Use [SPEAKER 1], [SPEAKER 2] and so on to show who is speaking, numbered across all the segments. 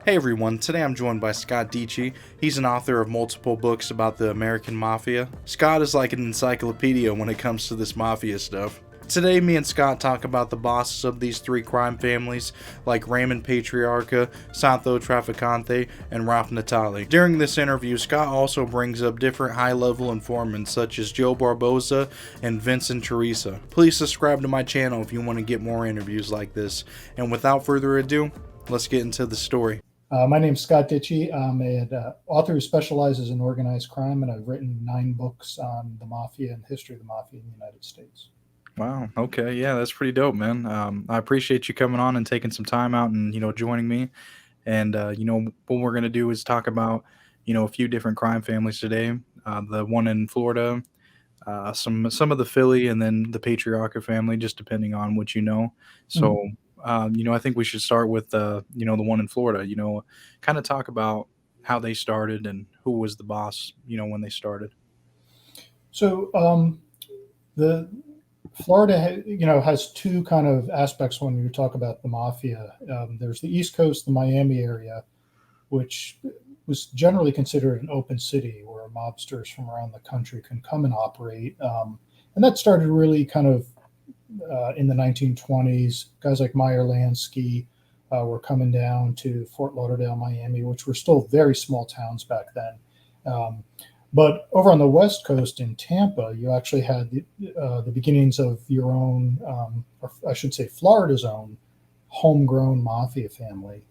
[SPEAKER 1] Hey everyone, today I'm joined by Scott Deitche. He's an author of multiple books about the American Mafia. Scott is like an encyclopedia when it comes to this Mafia stuff. Today, me and Scott talk about the bosses of these three crime families, like Raymond Patriarca, Santo Trafficante, and Ralph Natale. During this interview, Scott also brings up different high-level informants such as Joe Barboza and Vincent Teresa. Please subscribe to my channel if you want to get more interviews like this. And without further ado, let's get into the story.
[SPEAKER 2] My name's Scott Deitche. I'm an author who specializes in organized crime, and I've written 9 books on the Mafia and the history of the Mafia in the United States.
[SPEAKER 1] Wow. Okay. Yeah, that's pretty dope, man. I appreciate you coming on and taking some time out and joining me. And what we're gonna do is talk about a few different crime families today. The one in Florida, some of the Philly, and then the Patriarca family, just depending on what you know.
[SPEAKER 2] Mhm.
[SPEAKER 1] So, I think we should start with the one in Florida. Kind of talk about how they started and who was the boss. When they started.
[SPEAKER 2] So the Florida, has two kind of aspects when you talk about the Mafia. There's the East Coast, the Miami area, which was generally considered an open city where mobsters from around the country can come and operate. And that started really kind of in the 1920s. Guys like Meyer Lansky were coming down to Fort Lauderdale, Miami, which were still very small towns back then. Um, but over on the West Coast in Tampa, you actually had the beginnings of your own, or I should say, Florida's own homegrown mafia family,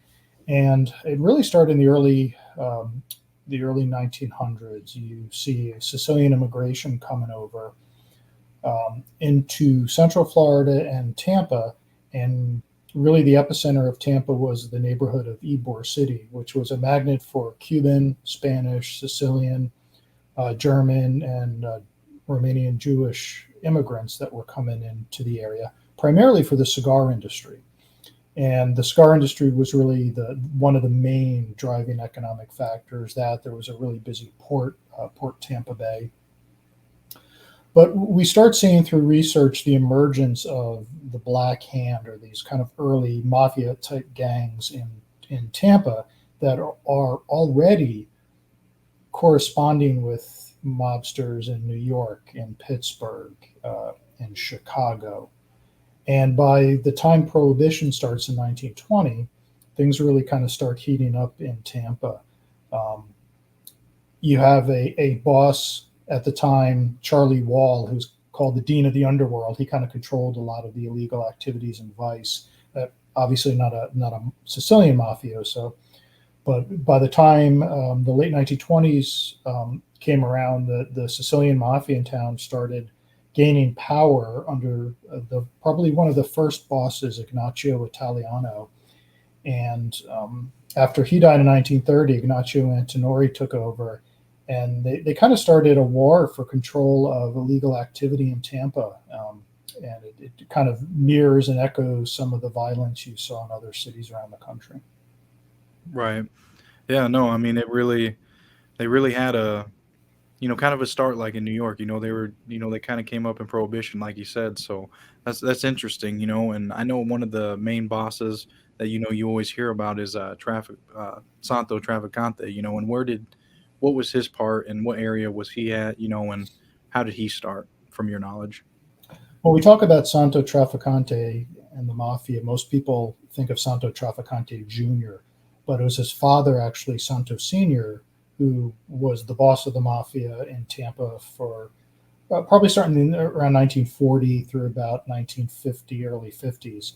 [SPEAKER 2] and it really started in the early 1900s. You see Sicilian immigration coming over into Central Florida and Tampa. And really, the epicenter of Tampa was the neighborhood of Ybor City, which was a magnet for Cuban, Spanish, Sicilian, German, and Romanian Jewish immigrants that were coming into the area, primarily for the cigar industry. And the cigar industry was really one of the main driving economic factors. That there was a really busy Port Tampa Bay. But we start seeing through research the emergence of the Black Hand, or these kind of early mafia type gangs in Tampa that are already corresponding with mobsters in New York, in Pittsburgh, in Chicago. And by the time Prohibition starts in 1920, things really kind of start heating up in Tampa. Um, you have a boss at the time, Charlie Wall, who's called the Dean of the Underworld. He kind of controlled a lot of the illegal activities and vice. Obviously, not a Sicilian mafioso, but by the time the late 1920s came around, the Sicilian mafia in town started gaining power under the probably one of the first bosses, Ignacio Italiano. And after he died in 1930, Ignacio Antinori took over, and they kind of started a war for control of illegal activity in Tampa. And it kind of mirrors and echoes some of the violence you saw in other cities around the country.
[SPEAKER 1] Right. Yeah. No. I mean, they really had a kind of a start like in New York. They kind of came up in Prohibition, like you said. So that's interesting. And I know one of the main bosses that you always hear about is Santo Trafficante. And what was his part and what area was he at? And how did he start, from your knowledge?
[SPEAKER 2] When we talk about Santo Trafficante and the mafia, most people think of Santo Trafficante Jr., but it was his father, actually, Santo Sr., who was the boss of the mafia in Tampa for probably starting around 1940 through about 1950, early 50s.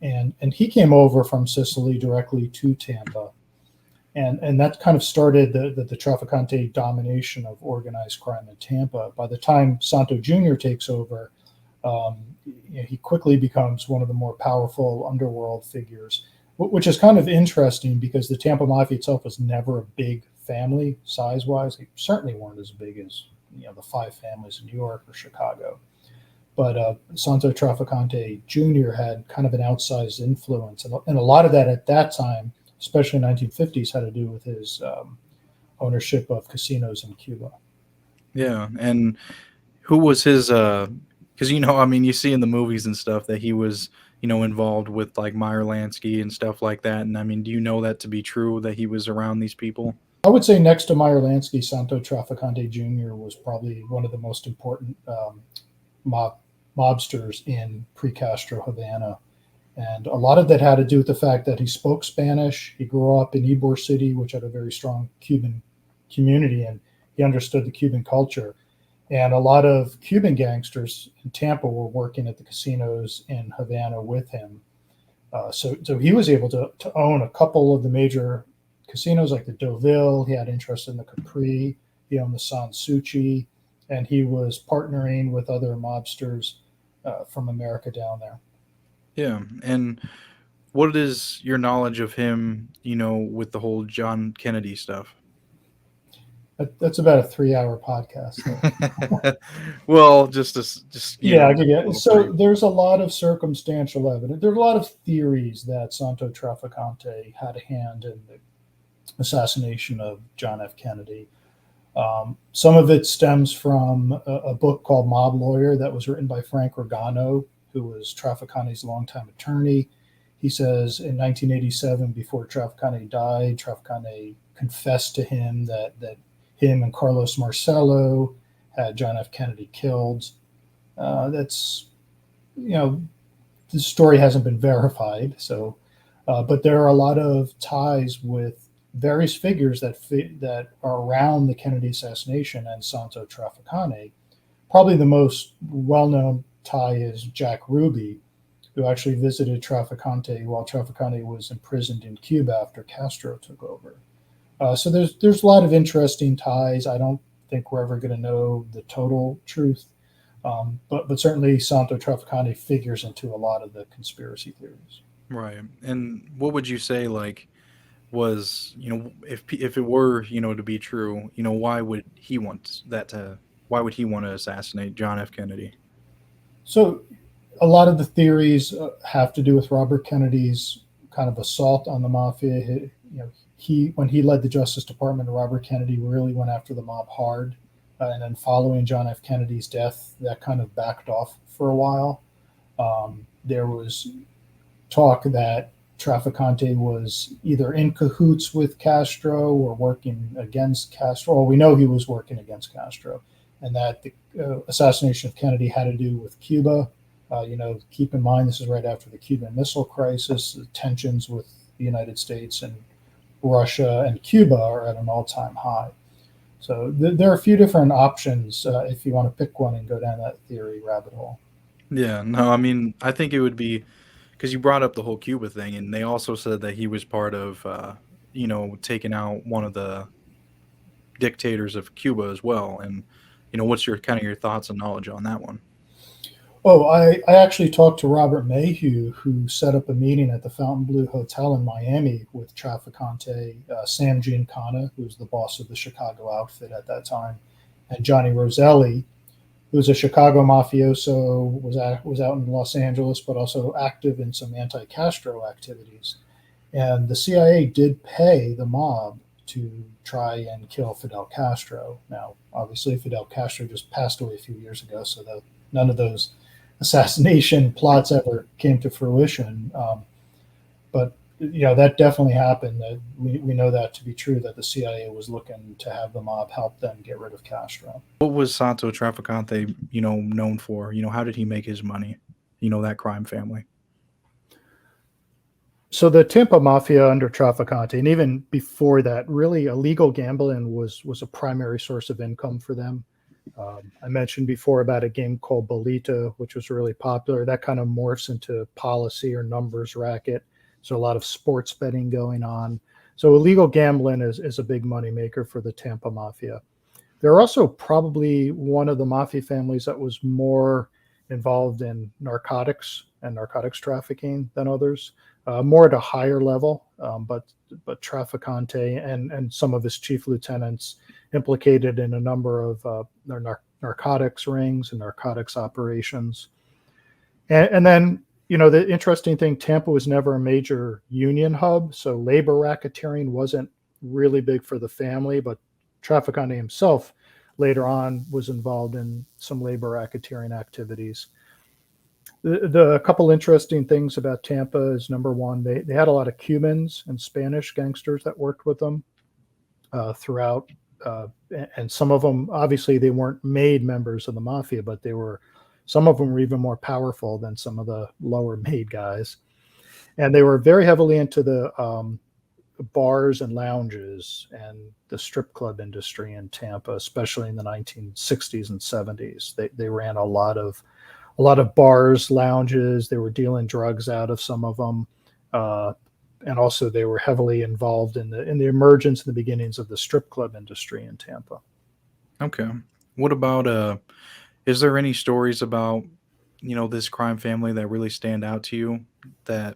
[SPEAKER 2] And he came over from Sicily directly to Tampa. And that kind of started the Trafficante domination of organized crime in Tampa. By the time Santo Jr. takes over, um, he quickly becomes one of the more powerful underworld figures, which is kind of interesting because the Tampa Mafia itself was never a big family size wise. They certainly weren't as big as the five families in New York or Chicago. But Santo Trafficante Jr. had kind of an outsized influence, and a lot of that at that time, especially in the 1950s, had to do with his ownership of casinos in Cuba.
[SPEAKER 1] Yeah. And who was his? Because I mean, you see in the movies and stuff that he was involved with like Meyer Lansky and stuff like that. And I mean, do you know that to be true that he was around these people?
[SPEAKER 2] I would say next to Meyer Lansky, Santo Trafficante Jr. was probably one of the most important mob, mobsters in pre-Castro Havana. And a lot of that had to do with the fact that he spoke Spanish. He grew up in Ybor City, which had a very strong Cuban community, and he understood the Cuban culture. And a lot of Cuban gangsters in Tampa were working at the casinos in Havana with him. So he was able to own a couple of the major casinos like the Deauville. He had interest in the Capri. He owned the San Suchi, and he was partnering with other mobsters from America down there.
[SPEAKER 1] Yeah. And what is your knowledge of him, with the whole John Kennedy stuff?
[SPEAKER 2] That's about a 3 hour podcast. So.
[SPEAKER 1] Well, just
[SPEAKER 2] Yeah, I
[SPEAKER 1] a
[SPEAKER 2] could get.
[SPEAKER 1] little
[SPEAKER 2] So
[SPEAKER 1] brief.
[SPEAKER 2] there's a lot of circumstantial evidence. There's a lot of theories that Santo Trafficante had a hand in the assassination of John F. Kennedy. Some of it stems from a book called Mob Lawyer that was written by Frank Regano, who was Trafficante's longtime attorney. He says in 1987, before Trafficante died, Trafficante confessed to him that him and Carlos Marcello had John F. Kennedy killed. That's, you know, the story hasn't been verified. So, but there are a lot of ties with various figures that are around the Kennedy assassination and Santo Trafficante. Probably the most well-known tie is Jack Ruby, who actually visited Trafficante while Trafficante was imprisoned in Cuba after Castro took over. So there's a lot of interesting ties. I don't think we're ever going to know the total truth, but certainly Santo Trafficante figures into a lot of the conspiracy theories.
[SPEAKER 1] Right. And what would you say, like, was, if it were, to be true, why would he want to assassinate John F. Kennedy?
[SPEAKER 2] So a lot of the theories have to do with Robert Kennedy's kind of assault on the mafia. He when he led the Justice Department, Robert Kennedy really went after the mob hard, and then following John F. Kennedy's death, that kind of backed off for a while. There was talk that Trafficante was either in cahoots with Castro or working against Castro. Well, we know he was working against Castro, and that the assassination of Kennedy had to do with Cuba. Keep in mind this is right after the Cuban Missile Crisis. The tensions with the United States and Russia and Cuba are at an all-time high. So there are a few different options if you want to pick one and go down that theory rabbit hole.
[SPEAKER 1] Yeah, no, I mean, I think it would be because you brought up the whole Cuba thing, and they also said that he was part of, taking out one of the dictators of Cuba as well. And what's your kind of your thoughts and knowledge on that one?
[SPEAKER 2] Oh, I actually talked to Robert Mayhew, who set up a meeting at the Fontainebleau Hotel in Miami with Trafficante, Sam Giancana, who was the boss of the Chicago outfit at that time, and Johnny Roselli, who was a Chicago mafioso, was out in Los Angeles, but also active in some anti-Castro activities. And the CIA did pay the mob to try and kill Fidel Castro. Now, obviously, Fidel Castro just passed away a few years ago, so none of those assassination plots ever came to fruition. But that definitely happened. That we know that to be true. That the CIA was looking to have the mob help them get rid of Castro.
[SPEAKER 1] What was Santo Trafficante, known for? How did he make his money? That crime family.
[SPEAKER 2] So the Tampa Mafia under Trafficante, and even before that, really illegal gambling was a primary source of income for them. I mentioned before about a game called Bolita, which was really popular. That kind of morphs into policy or numbers racket. So a lot of sports betting going on. So illegal gambling is a big moneymaker for the Tampa Mafia. They're also probably one of the mafia families that was more involved in narcotics and narcotics trafficking than others, more at a higher level. But Trafficante and some of his chief lieutenants implicated in a number of narcotics rings and narcotics operations. And then, the interesting thing, Tampa was never a major union hub, so labor racketeering wasn't really big for the family, but Trafficante himself later on was involved in some labor racketeering activities. The couple interesting things about Tampa is, number one, they had a lot of Cubans and Spanish gangsters that worked with them throughout. And some of them, obviously, they weren't made members of the mafia, but some of them were even more powerful than some of the lower made guys. And they were very heavily into the bars and lounges and the strip club industry in Tampa, especially in the 1960s and 70s. They ran a lot of bars, lounges. They were dealing drugs out of some of them. And also they were heavily involved in the emergence and the beginnings of the strip club industry in Tampa.
[SPEAKER 1] Okay. What about is there any stories about, this crime family that really stand out to you that,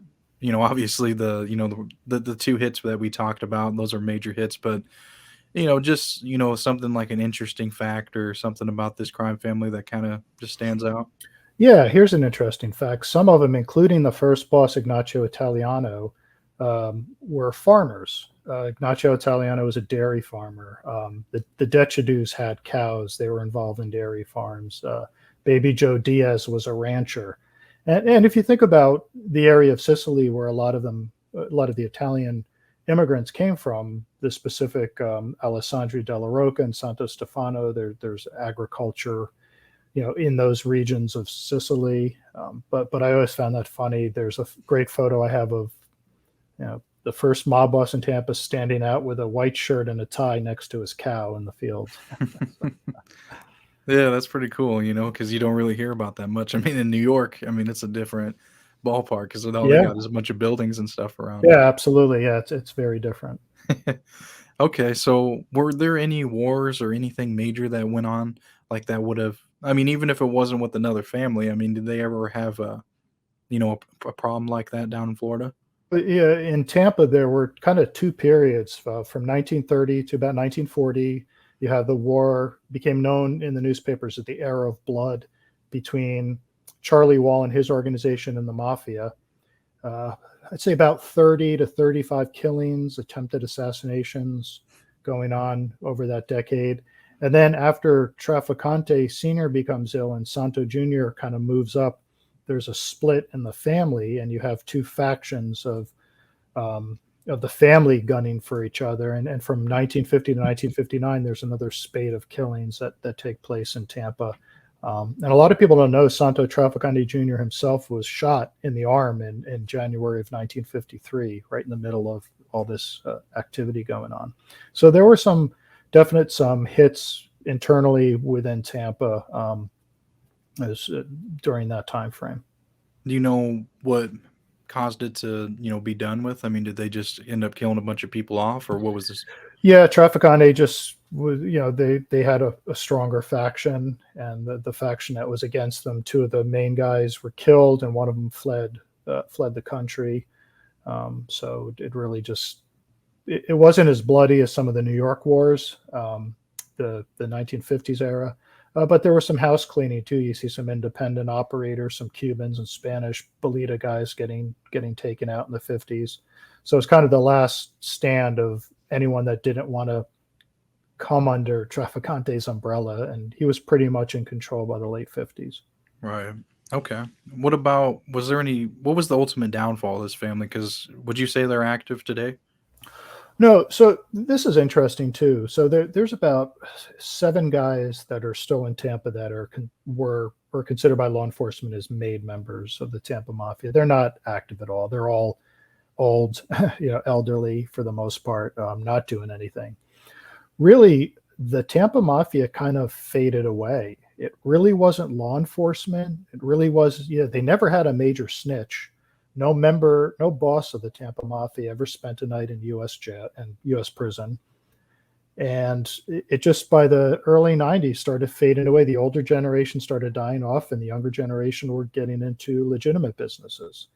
[SPEAKER 1] obviously the two hits that we talked about, those are major hits, but just, something like an interesting fact or something about this crime family that kind of just stands out?
[SPEAKER 2] Yeah, here's an interesting fact. Some of them, including the first boss, Ignacio Italiano, were farmers. Ignacio Italiano was a dairy farmer. The Deitche had cows. They were involved in dairy farms. Baby Joe Diaz was a rancher. And if you think about the area of Sicily where a lot of the Italian immigrants came from, the specific Alessandria della Rocca and Santo Stefano, there's agriculture, in those regions of Sicily. But I always found that funny. There's a great photo I have of, the first mob boss in Tampa standing out with a white shirt and a tie next to his cow in the field.
[SPEAKER 1] Yeah, that's pretty cool, because you don't really hear about that much. I mean, in New York, I mean, it's a different ballpark because all they
[SPEAKER 2] Yeah,
[SPEAKER 1] got is a bunch of buildings and stuff around
[SPEAKER 2] yeah, absolutely. Yeah, it's very different.
[SPEAKER 1] it. Okay, so were there any wars or anything major that went on like that would have, I mean, even if it wasn't with another family, I mean, did they ever have a problem like that down in Florida?
[SPEAKER 2] But yeah, in Tampa, there were kind of two periods from 1930 to about 1940. You have the war, became known in the newspapers as the Era of Blood, between Charlie Wall and his organization and the Mafia. I'd say about 30 to 35 killings, attempted assassinations going on over that decade. And then after Trafficante Sr. becomes ill and Santo Jr. kind of moves up, there's a split in the family, and you have two factions of the family gunning for each other. And from 1950 to 1959, there's another spate of killings that take place in Tampa. And a lot of people don't know Santo Trafficante Jr. himself was shot in the arm in January of 1953, right in the middle of all this activity going on. So there were some hits internally within Tampa during that time frame.
[SPEAKER 1] Do you know what caused it to, be done with? I mean, did they just end up killing a bunch of people off, or what was this?
[SPEAKER 2] Yeah, Trafficante just was, they had a stronger faction, and the faction that was against them, two of the main guys were killed, and one of them fled the country. So it really just it wasn't as bloody as some of the New York wars, the 1950s era. But there was some house cleaning too. You see some independent operators, some Cubans and Spanish Bolita guys getting taken out in the 50s. So it's kind of the last stand of anyone that didn't want to come under Trafficante's umbrella, and he was pretty much in control by the late 50s.
[SPEAKER 1] Right. Okay. What was what was the ultimate downfall of this family? Because would you say they're active today?
[SPEAKER 2] No, so this is interesting too. So there's about 7 guys that are still in Tampa that were considered by law enforcement as made members of the Tampa Mafia. They're not active at all. They're all old, elderly for the most part, not doing anything. Really, the Tampa Mafia kind of faded away. It really wasn't law enforcement. It really was, they never had a major snitch. No boss of the Tampa Mafia ever spent a night in U.S. jail and U.S. prison. And it just by the early 90s started fading away. The older generation started dying off, and the younger generation were getting into legitimate businesses.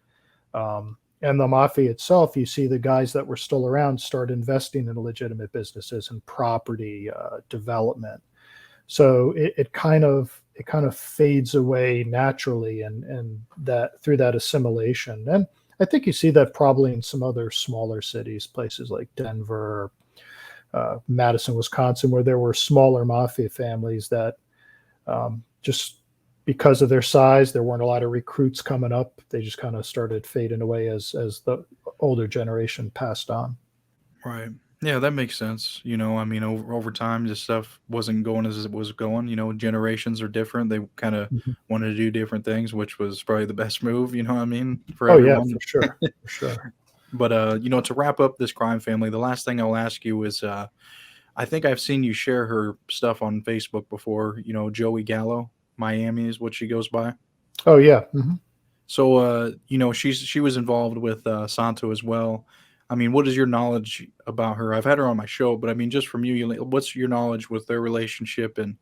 [SPEAKER 2] And the Mafia itself, you see the guys that were still around start investing in legitimate businesses and property development. So it kind of fades away naturally, and that through that assimilation. And I think you see that probably in some other smaller cities, places like Denver, Madison, Wisconsin, where there were smaller mafia families that just because of their size, there weren't a lot of recruits coming up. They just kind of started fading away as the older generation passed on.
[SPEAKER 1] Right. Yeah, that makes sense. I mean, over time, this stuff wasn't going as it was going. Generations are different. They kind of
[SPEAKER 2] Mhm.
[SPEAKER 1] wanted to do different things, which was probably the best move. You know what I mean, for
[SPEAKER 2] Oh yeah, for
[SPEAKER 1] everyone.
[SPEAKER 2] sure, for sure.
[SPEAKER 1] But to wrap up this crime family, the last thing I'll ask you is, I think I've seen you share her stuff on Facebook before. Joey Gallo, Miami is what she goes by.
[SPEAKER 2] Oh yeah. Hmm.
[SPEAKER 1] So, she was involved with Santo as well. I mean, what is your knowledge about her? I've had her on my show, but I mean, just from you, what's your knowledge with their relationship? And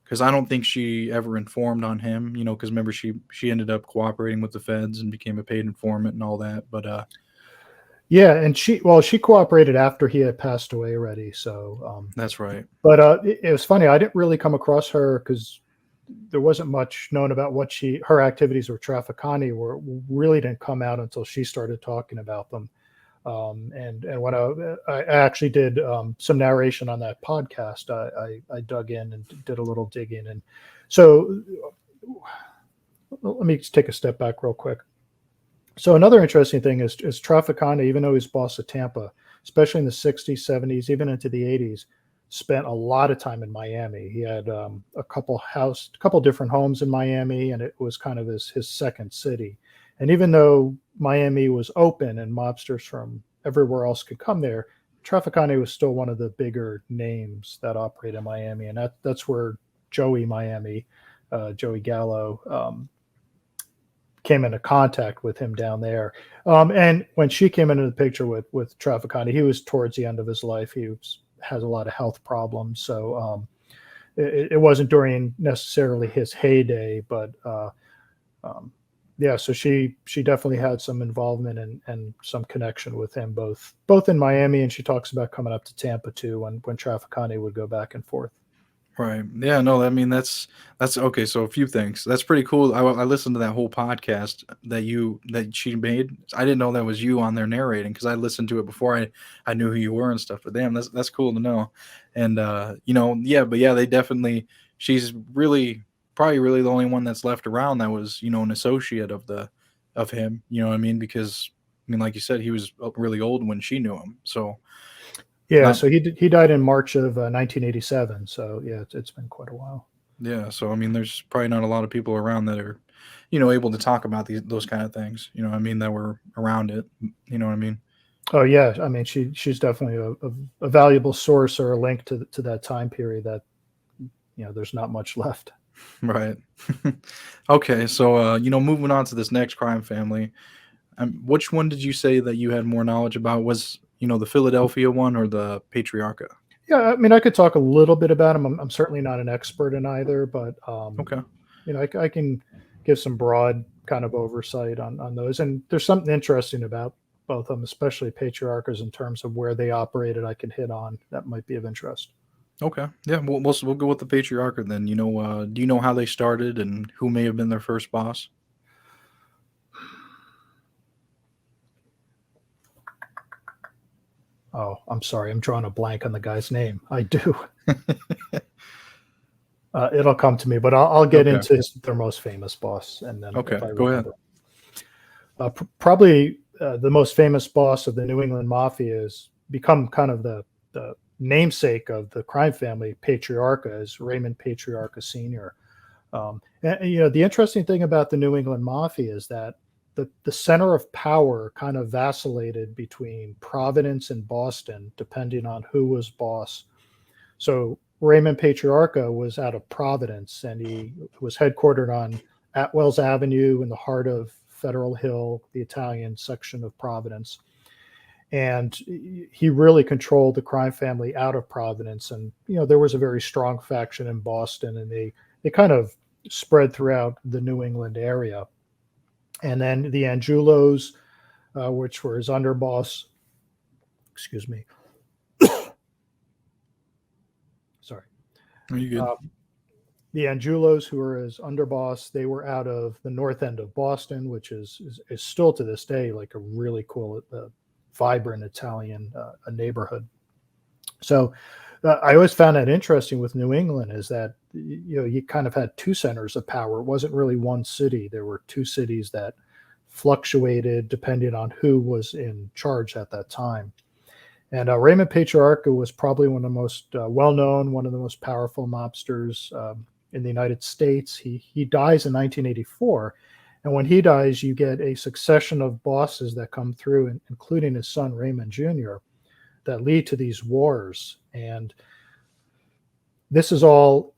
[SPEAKER 1] because I don't think she ever informed on him, because remember she ended up cooperating with the feds and became a paid informant and all that. But
[SPEAKER 2] Yeah, and she cooperated after he had passed away already. So,
[SPEAKER 1] that's right.
[SPEAKER 2] but it was funny. I didn't really come across her because there wasn't much known about what her activities with Trafficante really didn't come out until she started talking about them. And when I actually did some narration on that podcast, I dug in and did a little digging. And so let me just take a step back real quick. So another interesting thing is Trafficante, even though he's boss of Tampa, especially in the 60s, 70s, even into the 80s, spent a lot of time in Miami. He had a couple different homes in Miami, and it was kind of his second city. And even though Miami was open and mobsters from everywhere else could come there, Trafficante was still one of the bigger names that operate in Miami, and that's where Joey Gallo, came into contact with him down there. And when she came into the picture with Trafficante, he was towards the end of his life. He has a lot of health problems, so it wasn't during necessarily his heyday, but yeah. So she definitely had some involvement and some connection with him, both in Miami, and she talks about coming up to Tampa too when Trafficante would go back and forth.
[SPEAKER 1] Right. Yeah. No. I mean, that's okay. So a few things. That's pretty cool. I listened to that whole podcast that she made. I didn't know that was you on there narrating because I listened to it before I knew who you were and stuff. But damn, that's cool to know. And yeah. But yeah, they definitely. She's probably really the only one that's left around that was an associate of him. You know what I mean? Because I mean, like you said, he was really old when she knew him. So
[SPEAKER 2] Yeah,
[SPEAKER 1] not
[SPEAKER 2] so he died in March of 1987. So yeah, it's been quite a while.
[SPEAKER 1] Yeah, so I mean, there's probably not a lot of people around that are, able to talk about those kind of things. You know what I mean? That were around it. You know what I mean?
[SPEAKER 2] Oh yeah, I mean she's definitely a valuable source or a link to that time period that there's not much left.
[SPEAKER 1] Right. Okay, so moving on to this next crime family, which one did you say that you had more knowledge about? Was the Philadelphia one or the Patriarca?
[SPEAKER 2] Yeah, I mean I could talk a little bit about them. I'm certainly not an expert in either, but
[SPEAKER 1] Okay.
[SPEAKER 2] I can give some broad kind of oversight on those. And there's something interesting about both of them, especially Patriarchas in terms of where they operated. I can hit on that might be of interest.
[SPEAKER 1] Okay. Yeah, we'll go with the Patriarcha then. Do you know how they started and who may have been their first boss?
[SPEAKER 2] Oh, I'm sorry. I'm drawing a blank on the guy's name. I do. It'll come to me, but I'll get
[SPEAKER 1] Okay.
[SPEAKER 2] into their most famous boss, and then
[SPEAKER 1] Okay.
[SPEAKER 2] if I
[SPEAKER 1] Go ahead.
[SPEAKER 2] remember, probably the most famous boss of the New England Mafia has become kind of the namesake of the crime family. Patriarca is Raymond Patriarca Sr. And the interesting thing about the New England Mafia is that the center of power kind of vacillated between Providence and Boston, depending on who was boss. So Raymond Patriarca was out of Providence, and he was headquartered on Atwell's Avenue in the heart of Federal Hill, the Italian section of Providence. And he really controlled the crime family out of Providence. And, there was a very strong faction in Boston, and they kind of spread throughout the New England area. And then the Angelos, which were his underboss, excuse me. Sorry.
[SPEAKER 1] Are you good?
[SPEAKER 2] The Angelos, who were his underboss, they were out of the north end of Boston, which is still to this day like a really cool, vibrant Italian neighborhood. So I always found that interesting with New England is that you kind of had two centers of power. It wasn't really one city. There were two cities that fluctuated depending on who was in charge at that time. And Raymond Patriarca was probably one of the most well-known, one of the most powerful mobsters in the United States. He dies in 1984. And when he dies, you get a succession of bosses that come through, including his son, Raymond Jr., that lead to these wars. And this is all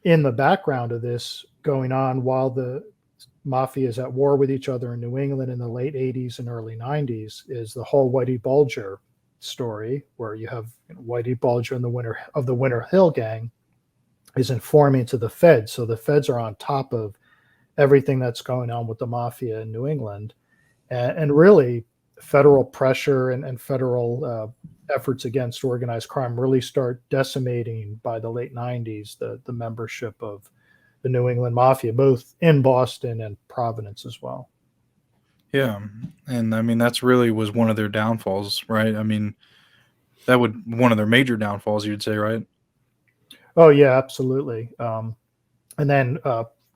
[SPEAKER 2] in the background of this going on while the Mafia is at war with each other in New England in the late 80s and early 90s, is the whole Whitey Bulger story, where you have Whitey Bulger and the Winter Hill Gang is informing to the feds. So the feds are on top of everything that's going on with the Mafia in New England. And really, federal pressure and federal efforts against organized crime really start decimating by the late 90s the membership of the New England Mafia, both in Boston and Providence as well.
[SPEAKER 1] Yeah, and I mean that's really was one of their downfalls, right? I mean that would one of their major downfalls, you'd say, right?
[SPEAKER 2] Oh yeah, absolutely. And then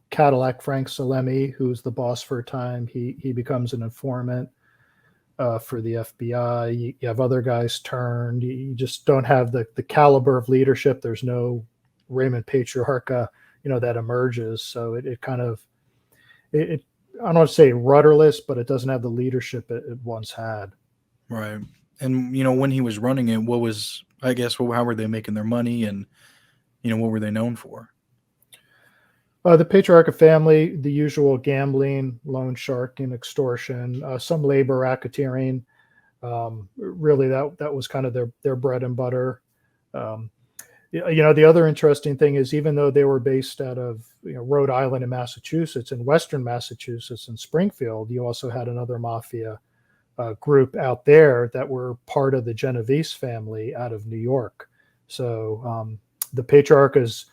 [SPEAKER 2] Cadillac Frank Salemi, who's the boss for a time, he becomes an informant for the FBI. You have other guys turned. You just don't have the caliber of leadership. There's no Raymond Patriarca, that emerges. So it kind of I don't want to say rudderless, but it doesn't have the leadership it once had.
[SPEAKER 1] Right. And when he was running it, what was, I guess, how were they making their money, and what were they known for?
[SPEAKER 2] The Patriarca family, the usual gambling, loan sharking, extortion, some labor racketeering. Really, that was kind of their bread and butter. The other interesting thing is, even though they were based out of Rhode Island and Massachusetts, in Western Massachusetts and Springfield, you also had another mafia group out there that were part of the Genovese family out of New York. So the Patriarchas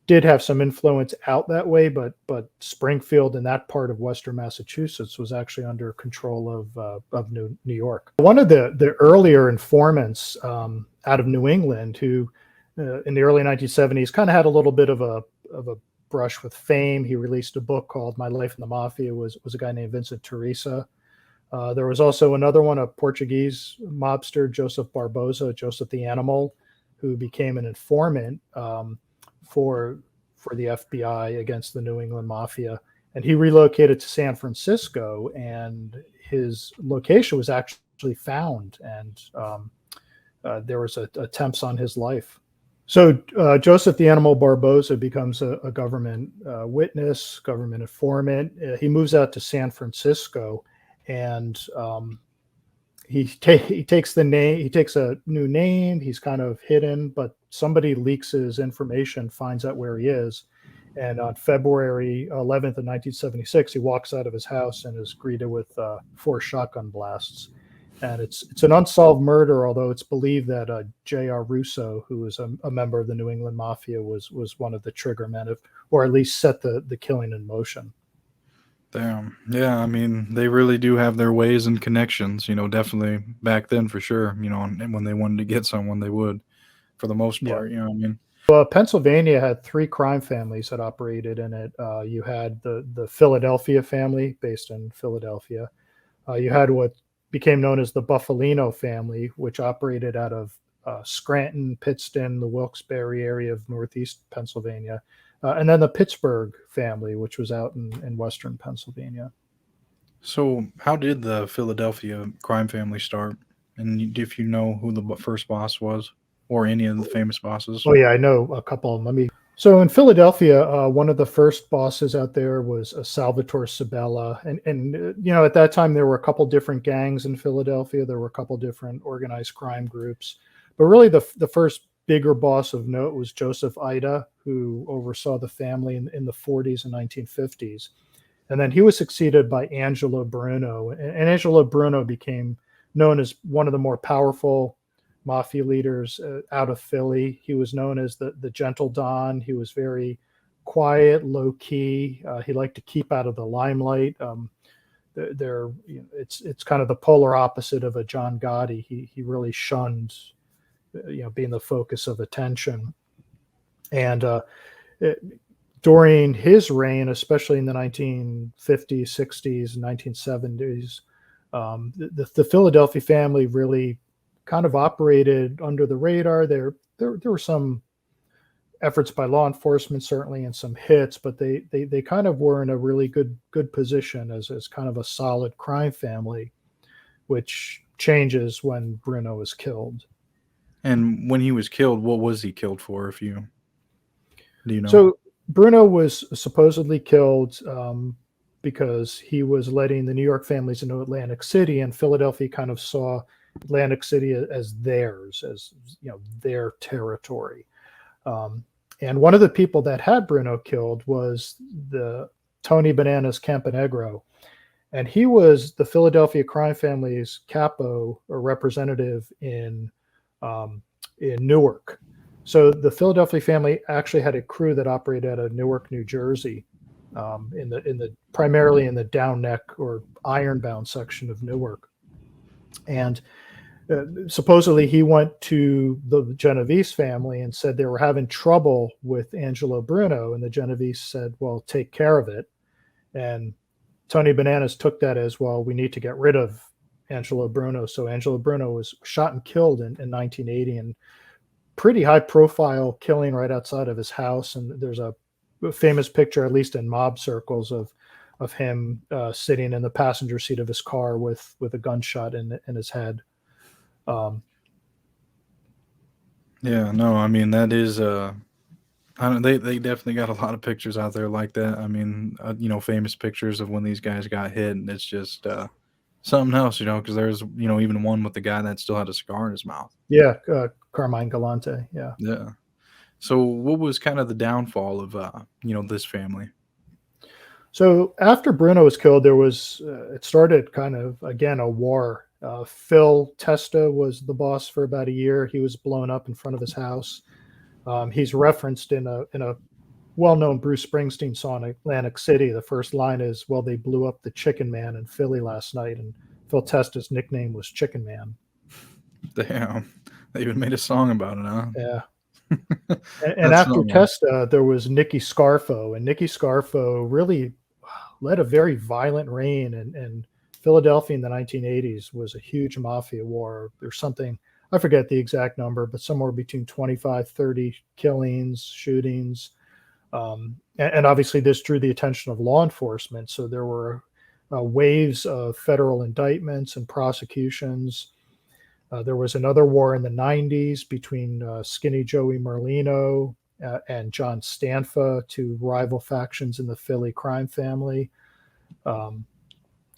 [SPEAKER 2] did have some influence out that way, but Springfield and that part of Western Massachusetts was actually under control of New York. One of the earlier informants out of New England, who in the early 1970s kind of had a little bit of a brush with fame. He released a book called My Life in the Mafia, was a guy named Vincent Teresa. There was also another one, a Portuguese mobster, Joseph the Animal, who became an informant for the FBI against the New England Mafia. And he relocated to San Francisco, and his location was actually found, and there was attempts on his life. So Joseph the Animal Barboza becomes a government witness, government informant. He moves out to San Francisco, and he takes the name. He takes a new name. He's kind of hidden, but somebody leaks his information, finds out where he is, and on February 11th of 1976, he walks out of his house and is greeted with 4 shotgun blasts. And it's an unsolved murder, although it's believed that J.R. Russo, who was a member of the New England Mafia, was one of the trigger men, or at least set the killing in motion.
[SPEAKER 1] Damn. Yeah, I mean, they really do have their ways and connections, definitely back then for sure, and when they wanted to get someone, they would, for the most part,
[SPEAKER 2] Yeah.
[SPEAKER 1] what I mean?
[SPEAKER 2] Well, Pennsylvania had 3 crime families that operated in it. You had the Philadelphia family, based in Philadelphia. You had what became known as the Buffalino family, which operated out of Scranton, Pittston, the Wilkes-Barre area of northeast Pennsylvania. And then the Pittsburgh family, which was out in western Pennsylvania.
[SPEAKER 1] So how did the Philadelphia crime family start? And if you know who the first boss was, or any of the famous bosses?
[SPEAKER 2] Oh, yeah, I know a couple of them. So in Philadelphia, one of the first bosses out there was Salvatore Sabella. And at that time, there were a couple different gangs in Philadelphia. There were a couple different organized crime groups. But really, the first bigger boss of note was Joseph Ida, who oversaw the family in the 40s and 1950s. And then he was succeeded by Angelo Bruno. And Angelo Bruno became known as one of the more powerful mafia leaders out of Philly. He was known as the Gentle Don. He was very quiet, low key. He liked to keep out of the limelight. It's kind of the polar opposite of a John Gotti. He really shunned being the focus of attention. And it, during his reign, especially in the 1950s, 60s, 1970s, the Philadelphia family really kind of operated under the radar. There were some efforts by law enforcement certainly and some hits, but they kind of were in a really good position as kind of a solid crime family, which changes when Bruno is killed.
[SPEAKER 1] And when he was killed, what was he killed for? If you do you know?
[SPEAKER 2] So Bruno was supposedly killed because he was letting the New York families into Atlantic City, and Philadelphia kind of saw Atlantic City as theirs, as their territory. Um, and one of the people that had Bruno killed was the Tony Bananas Camponegro, and he was the Philadelphia crime family's capo or representative um, in Newark. So the Philadelphia family actually had a crew that operated out of Newark, New Jersey, in the primarily in the Down Neck or Ironbound section of Newark. And supposedly he went to the Genovese family and said they were having trouble with Angelo Bruno, and the Genovese said, "Well, take care of it." And Tony Bananas took that as, well, we need to get rid of Angelo Bruno. So Angelo Bruno was shot and killed in 1980, and pretty high profile killing right outside of his house. And there's a famous picture, at least in mob circles, of him sitting in the passenger seat of his car with a gunshot in his head. Um,
[SPEAKER 1] Yeah, no, I mean that is I don't, they definitely got a lot of pictures out there like that. I mean, famous pictures of when these guys got hit, and it's just something else, because there's even one with the guy that still had a scar in his mouth.
[SPEAKER 2] yeah, Carmine Galante. Yeah.
[SPEAKER 1] Yeah. So what was kind of the downfall of this family?
[SPEAKER 2] So after Bruno was killed, it started kind of again a war. Phil Testa was the boss for about a year. He was blown up in front of his house. He's referenced in a well-known Bruce Springsteen song, Atlantic City. The first line is, "Well, they blew up the Chicken Man in Philly last night," and Phil Testa's nickname was Chicken Man.
[SPEAKER 1] Damn, they even made a song about it, huh?
[SPEAKER 2] Yeah. And
[SPEAKER 1] That's
[SPEAKER 2] after
[SPEAKER 1] not wrong.
[SPEAKER 2] Testa, there was Nicky Scarfo, and Nicky Scarfo really led a very violent reign. And Philadelphia in the 1980s was a huge mafia war. There's something, I forget the exact number, but somewhere between 25, 30 killings, shootings. And obviously, this drew the attention of law enforcement. So there were waves of federal indictments and prosecutions. There was another war in the 90s between Skinny Joey Merlino and John Stanfa, two rival factions in the Philly crime family. Um,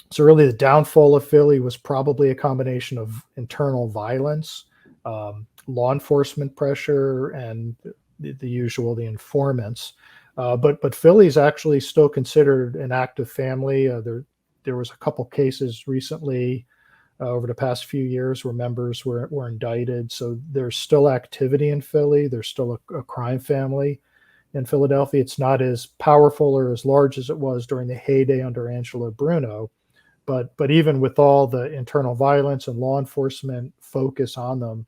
[SPEAKER 2] so, really, the downfall of Philly was probably a combination of internal violence, law enforcement pressure, and the usual, the informants. But Philly is actually still considered an active family. There was a couple cases recently over the past few years where members were indicted. So there's still activity in Philly. There's still a crime family in Philadelphia. It's not as powerful or as large as it was during the heyday under Angelo Bruno. But even with all the internal violence and law enforcement focus on them,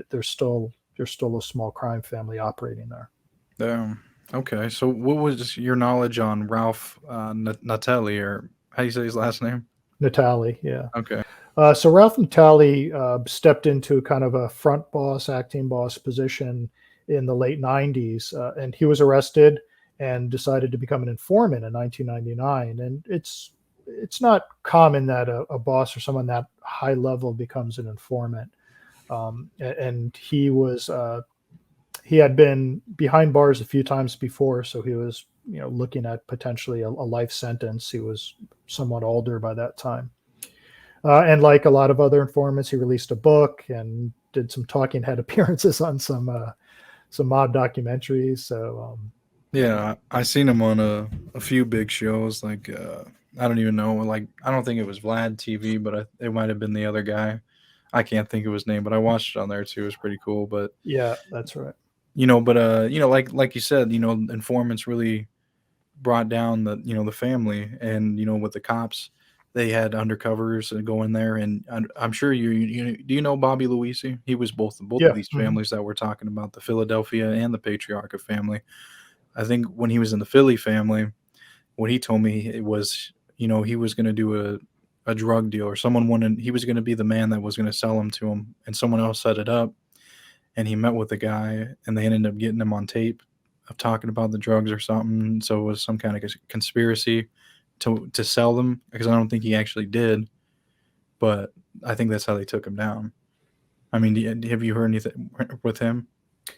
[SPEAKER 2] there's still a small crime family operating there.
[SPEAKER 1] Okay, so what was your knowledge on Ralph Natale, or how do you say his last name?
[SPEAKER 2] Natale, yeah.
[SPEAKER 1] Okay.
[SPEAKER 2] So Ralph Natale stepped into kind of a front boss, acting boss position in the late 90s, and he was arrested and decided to become an informant in 1999. And it's not common that a boss or someone that high level becomes an informant. And he had been behind bars a few times before, so he was looking at potentially a life sentence. He was somewhat older by that time. And like a lot of other informants, he released a book and did some talking head appearances on some mob documentaries. So
[SPEAKER 1] Yeah, I seen him on a few big shows. Like I don't even know. Like I don't think it was Vlad TV, but it might have been the other guy. I can't think of his name, but I watched it on there too. It was pretty cool. But
[SPEAKER 2] yeah, that's right.
[SPEAKER 1] like you said, informants really brought down the family, and with the cops they had undercovers and go in there, and I'm sure you do you know Bobby Luisi? He was both of
[SPEAKER 2] Yeah.
[SPEAKER 1] these families that we're talking about, the Philadelphia and the Patriarca family. I think when he was in the Philly family, what he told me it was, he was going to do a drug deal, or someone wanted, he was going to be the man that was going to sell them to him, and someone else set it up, and he met with the guy, and they ended up getting him on tape of talking about the drugs or something. So it was some kind of conspiracy to sell them, because I don't think he actually did, but I think that's how they took him down. I mean, have you heard anything with him?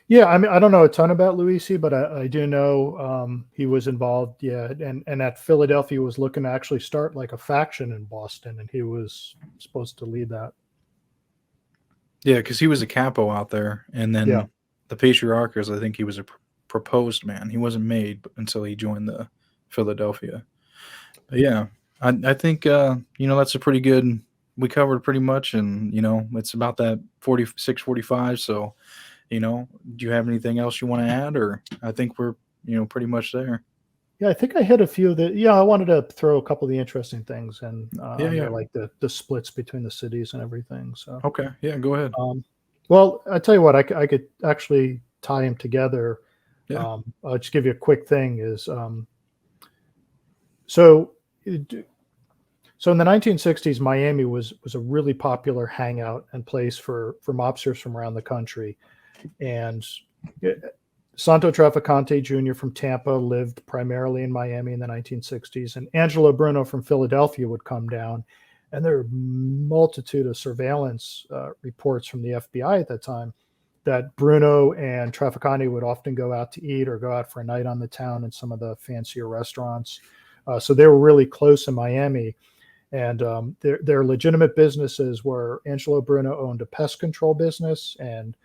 [SPEAKER 2] Yeah, I mean, I don't know a ton about Luisi, but I do know he was involved. Yeah, and at Philadelphia was looking to actually start like a faction in Boston, and he was supposed to lead that.
[SPEAKER 1] Yeah, because he was a capo out there, and
[SPEAKER 2] Yeah.
[SPEAKER 1] then the Patriarchas, I think he was a proposed man. He wasn't made until he joined the Philadelphia. But yeah, I think that's a pretty good. We covered pretty much, and it's about that 46:45. So, do you have anything else you want to add, or I think we're pretty much there.
[SPEAKER 2] Yeah, I think I hit a few of the. Yeah, I wanted to throw a couple of the interesting things and
[SPEAKER 1] Yeah.
[SPEAKER 2] like the splits between the cities and everything. So
[SPEAKER 1] Okay, yeah, go ahead.
[SPEAKER 2] well, I tell you what, I could actually tie them together.
[SPEAKER 1] Yeah.
[SPEAKER 2] I'll just give you a quick thing. Is so in the 1960s, Miami was a really popular hangout and place for mobsters from around the country, and Santo Trafficante Jr. from Tampa lived primarily in Miami in the 1960s, and Angelo Bruno from Philadelphia would come down. And there are a multitude of surveillance reports from the FBI at that time that Bruno and Trafficante would often go out to eat or go out for a night on the town in some of the fancier restaurants. So they were really close in Miami. And their legitimate businesses were Angelo Bruno owned a pest control business, and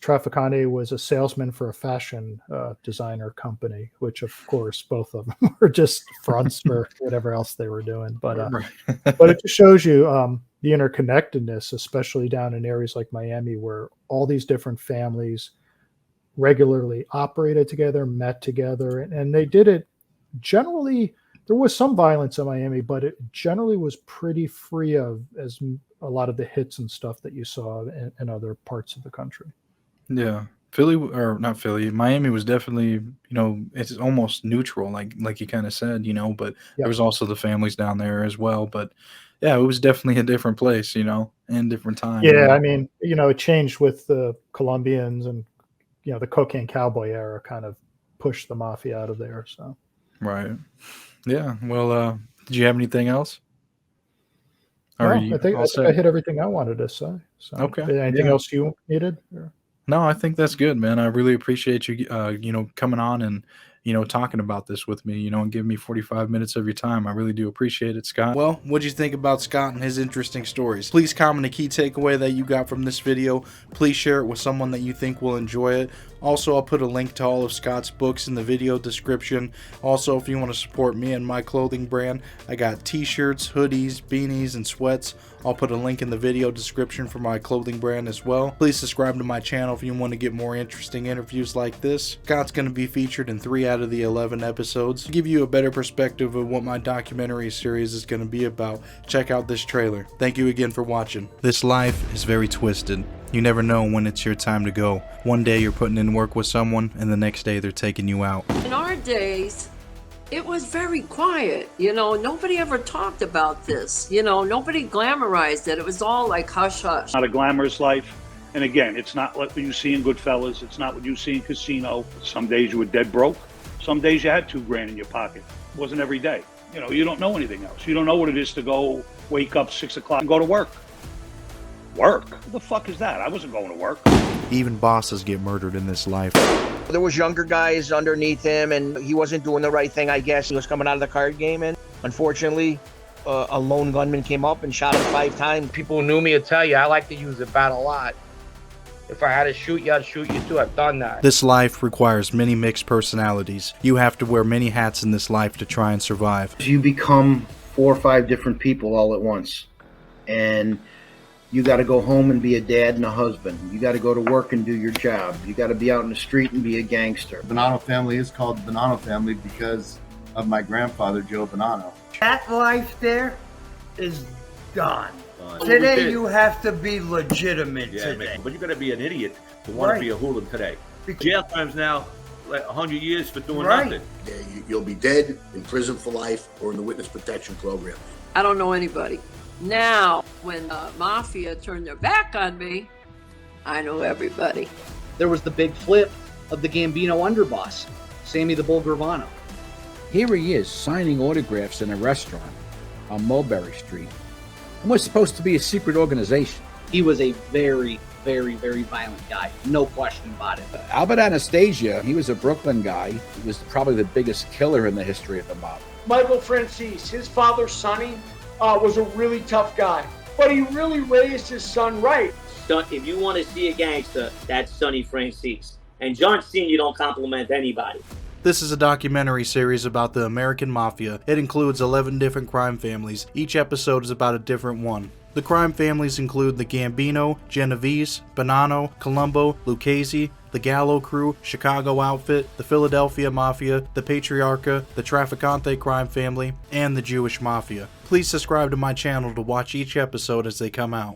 [SPEAKER 2] Trafficante was a salesman for a fashion designer company, which of course both of them were just fronts for whatever else they were doing. But but it just shows you the interconnectedness, especially down in areas like Miami, where all these different families regularly operated together, met together, and they did it generally. There was some violence in Miami, but it generally was pretty free of as a lot of the hits and stuff that you saw in other parts of the country.
[SPEAKER 1] Yeah. Philly, or not Philly, Miami was definitely, it's almost neutral, like you kind of said, but there was also the families down there as well. But yeah, it was definitely a different place, and different time.
[SPEAKER 2] Yeah, I mean, it changed with the Colombians, and the cocaine cowboy era kind of pushed the mafia out of there. So
[SPEAKER 1] right. Yeah. Well, did you have anything else?
[SPEAKER 2] No, I think I hit everything I wanted to say. So,
[SPEAKER 1] okay.
[SPEAKER 2] Anything else you needed? Or?
[SPEAKER 1] No, I think that's good, man. I really appreciate you, coming on and, talking about this with me, and giving me 45 minutes of your time. I really do appreciate it, Scott. Well, what'd you think about Scott and his interesting stories? Please comment a key takeaway that you got from this video. Please share it with someone that you think will enjoy it. Also, I'll put a link to all of Scott's books in the video description. Also, if you want to support me and my clothing brand, I got t-shirts, hoodies, beanies, and sweats. I'll put a link in the video description for my clothing brand as well. Please subscribe to my channel if you want to get more interesting interviews like this. Scott's going to be featured in 3 out of the 11 episodes. To give you a better perspective of what my documentary series is going to be about, check out this trailer. Thank you again for watching. This life is very twisted. You never know when it's your time to go. One day you're putting in work with someone, and the next day they're taking you out.
[SPEAKER 3] In our days, it was very quiet. Nobody ever talked about this. Nobody glamorized it. It was all like hush hush.
[SPEAKER 4] Not a glamorous life. And again, it's not what you see in Goodfellas. It's not what you see in Casino. Some days you were dead broke. Some days you had $2,000 in your pocket. It wasn't every day. You don't know anything else. You don't know what it is to go wake up 6 o'clock and go to work. Work? What the fuck is that? I wasn't going to work.
[SPEAKER 1] Even bosses get murdered in this life.
[SPEAKER 5] There was younger guys underneath him, and he wasn't doing the right thing, I guess. He was coming out of the card game, and unfortunately, a lone gunman came up and shot him 5 times.
[SPEAKER 6] People who knew me would tell you I like to use the bat a lot. If I had to shoot you, I'd shoot you too. I've done that.
[SPEAKER 1] This life requires many mixed personalities. You have to wear many hats in this life to try and survive.
[SPEAKER 7] You become 4 or 5 different people all at once. And you got to go home and be a dad and a husband. You got to go to work and do your job. You got to be out in the street and be a gangster.
[SPEAKER 8] Bonanno family is called Bonanno family because of my grandfather, Joe Bonanno.
[SPEAKER 9] That life there
[SPEAKER 8] is done.
[SPEAKER 9] Well,
[SPEAKER 8] Today you have to be legitimate
[SPEAKER 9] Yeah,
[SPEAKER 8] today.
[SPEAKER 9] but you got to be an idiot to want
[SPEAKER 8] Right.
[SPEAKER 9] to be a hooligan today.
[SPEAKER 8] Because-
[SPEAKER 9] Jail time's now like 100 years for doing
[SPEAKER 8] Right.
[SPEAKER 9] nothing.
[SPEAKER 10] Yeah, you'll be dead, in prison for life, or in the witness protection program.
[SPEAKER 3] I don't know anybody. Now, when Mafia turned their back on me, I know everybody.
[SPEAKER 11] There was the big flip of the Gambino underboss, Sammy the Bull Gravano.
[SPEAKER 12] Here he is, signing autographs in a restaurant on Mulberry Street. And we're supposed to be a secret organization.
[SPEAKER 11] He was a very, very, very violent guy. No question about it.
[SPEAKER 12] Albert Anastasia, he was a Brooklyn guy. He was probably the biggest killer in the history of the mob.
[SPEAKER 13] Michael Francis, his father, Sonny, was a really tough guy. But he really raised his son right.
[SPEAKER 14] If you want to see a gangster, that's Sonny Francis. And John Sr. don't compliment anybody.
[SPEAKER 1] This is a documentary series about the American Mafia. It includes 11 different crime families. Each episode is about a different one. The crime families include the Gambino, Genovese, Bonanno, Colombo, Lucchese, the Gallo Crew, Chicago Outfit, the Philadelphia Mafia, the Patriarca, the Trafficante crime family, and the Jewish Mafia. Please subscribe to my channel to watch each episode as they come out.